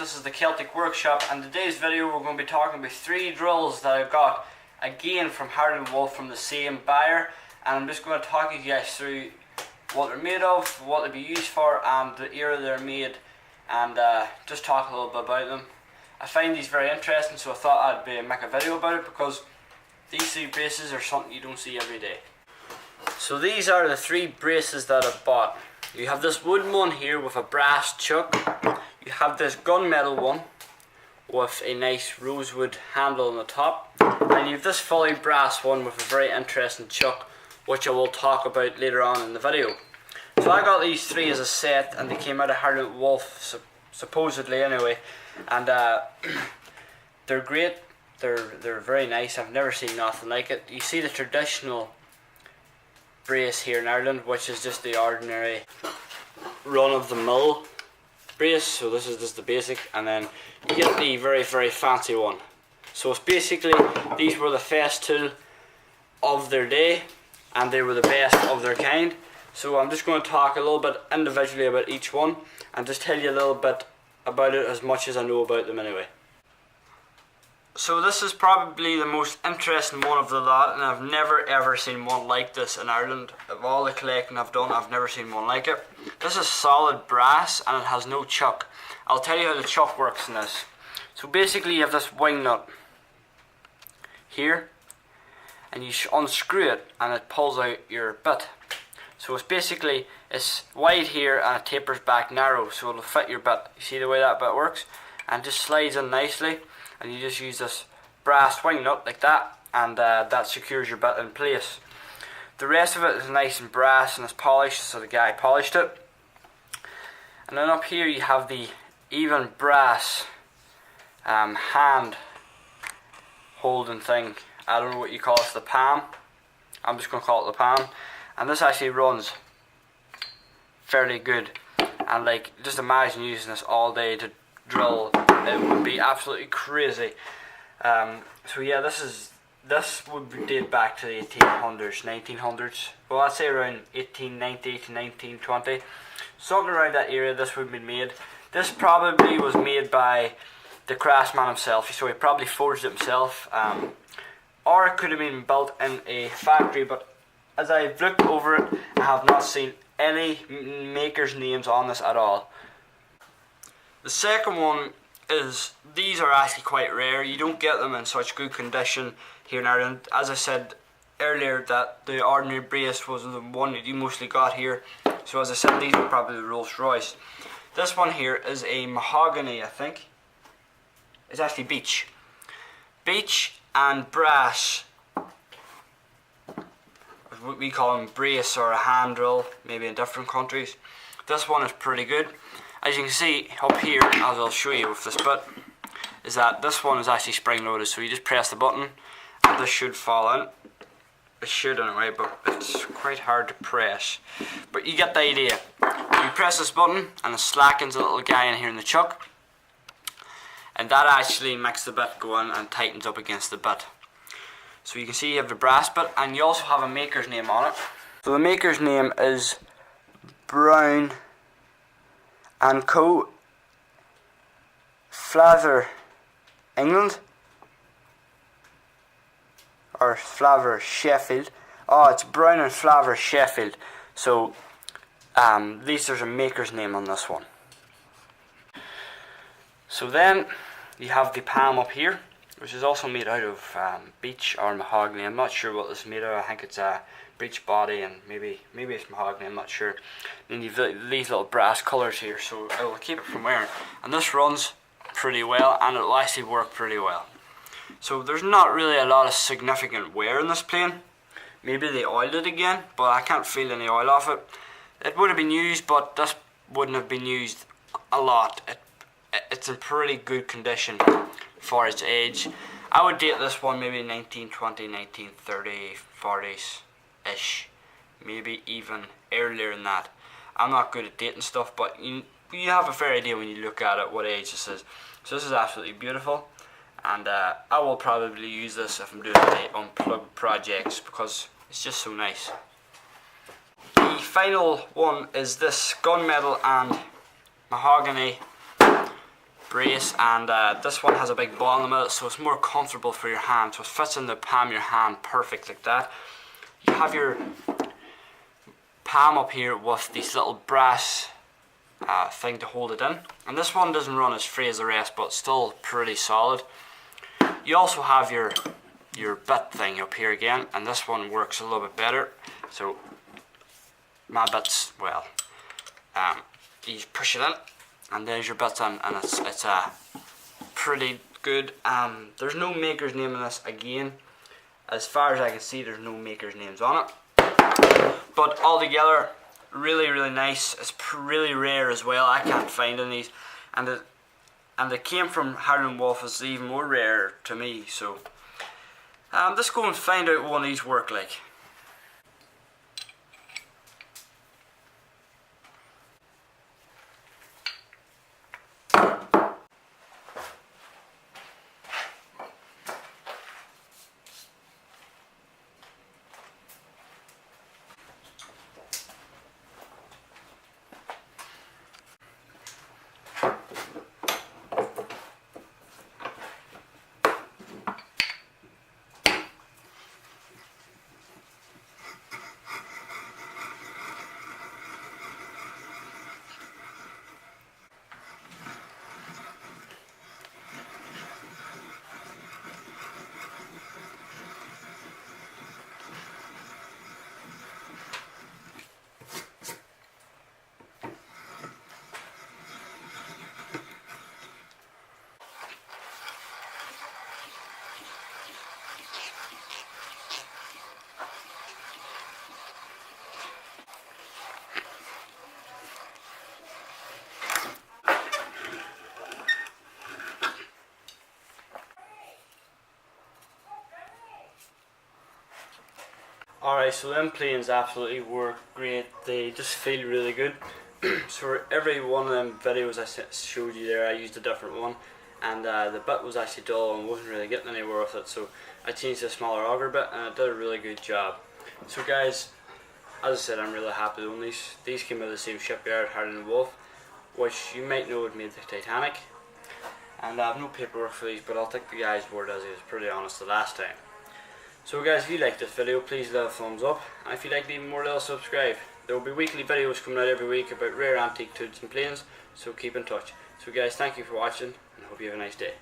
this is the Celtic Workshop, and today's video we're going to be talking about 3 drills that I got again from HARLAND WOLFF from the same buyer, and I'm just going to talk you guys through what they're made of, what they'll be used for, and the era they're made, and just talk a little bit about them. I find these very interesting, so I thought I'd make a video about it because these 3 braces are something you don't see every day. So these are the 3 braces that I bought. You have this wooden one here with a brass chuck. You have this gunmetal one with a nice rosewood handle on the top. And you have this fully brass one with a very interesting chuck, which I will talk about later on in the video. So I got these 3 as a set, and they came out of HARLAND WOLFF, supposedly anyway. And they're great. They're very nice. I've never seen nothing like it. You see the traditional brace here in Ireland, which is just the ordinary run-of-the-mill brace. So this is just the basic, and then you get the very fancy one. So it's basically, these were the best tool of their day, and they were the best of their kind. So I'm just going to talk a little bit individually about each one, and just tell you a little bit about it, as much as I know about them anyway. So this is probably the most interesting one of the lot, and I've never ever seen one like this in Ireland. Of all the collecting I've done, I've never seen one like it. This is solid brass and it has no chuck. I'll tell you how the chuck works in this. So basically you have this wing nut here, and you unscrew it and it pulls out your bit. So it's wide here and it tapers back narrow, so it'll fit your bit. You see the way that bit works? And just slides in nicely. And you just use this brass wing nut like that, and that secures your bit in place. The rest of it is nice and brass and it's polished, so the guy polished it. And then up here you have the even brass hand holding thing. I don't know what you call it, the palm. I'm just going to call it the palm. And this actually runs fairly good. And like, just imagine using this all day to drill. It would be absolutely crazy. So yeah, this would date back to the 1800s, 1900s. Well, I'd say around 1890 to 1920, something around that area. This would be made. This probably was made by the craftsman himself, so he probably forged it himself, or it could have been built in a factory. But as I've looked over it, I have not seen any makers' names on this at all. The second one is, these are actually quite rare. You don't get them in such good condition here in Ireland. As I said earlier, that the ordinary brace was the one that you mostly got here. So as I said, these are probably the Rolls Royce. This one here is a mahogany, I think. It's actually beech. Beech and brass. What we call them, brace or a hand drill, maybe in different countries. This one is pretty good. As you can see up here, as I'll show you with this bit, is that this one is actually spring loaded, so you just press the button and this should fall in. It should anyway, but it's quite hard to press. But you get the idea. You press this button and it slackens a little guy in here in the chuck, and that actually makes the bit go in and tightens up against the bit. So you can see you have the brass bit, and you also have a maker's name on it. So the maker's name is Brown and Co. Flavor, England, or Flavor, Sheffield. Oh, it's Brown and Flavor, Sheffield. So at least there's a maker's name on this one. So then you have the palm up here, which is also made out of beech or mahogany. I'm not sure what this is made of. I think it's a beech body, and maybe it's mahogany, I'm not sure. And you've these little brass colours here, so it will keep it from wearing. And this runs pretty well, and it will actually work pretty well. So there's not really a lot of significant wear in this plane. Maybe they oiled it again, but I can't feel any oil off it. It would have been used, but this wouldn't have been used a lot. It's in pretty good condition for its age. I would date this one maybe 1920, 1930, 40s-ish. Maybe even earlier than that. I'm not good at dating stuff, but you have a fair idea when you look at it what age this is. So this is absolutely beautiful, and I will probably use this if I'm doing any unplugged projects because it's just so nice. The final one is this gunmetal and mahogany brace, and this one has a big ball in the middle, so it's more comfortable for your hand, so it fits in the palm of your hand perfect like that. You have your palm up here with this little brass thing to hold it in, and this one doesn't run as free as the rest, but still pretty solid. You also have your bit thing up here again, and this one works a little bit better. So my bit's, well, you just push it in, and there's your bit in, and it's pretty good. There's no maker's name in this again. As far as I can see, there's no maker's names on it. But altogether, really, really nice. It's really rare as well. I can't find any of these, and they came from HARLAND WOLFF. Is even more rare to me. So let's go and find out what one of these work like. Alright, so them planes absolutely work great. They just feel really good. So for every one of them videos I showed you there, I used a different one, and the bit was actually dull and wasn't really getting anywhere with it, so I changed to a smaller auger bit, and it did a really good job. So guys, as I said, I'm really happy with these. These came out of the same shipyard, HARLAND WOLFF, which you might know had made the Titanic. And I have no paperwork for these, but I'll take the guy's word as he was pretty honest the last time. So guys, if you liked this video, please leave a thumbs up, and if you'd like even more, subscribe. There will be weekly videos coming out every week about rare antique tools and planes, so keep in touch. So guys, thank you for watching, and I hope you have a nice day.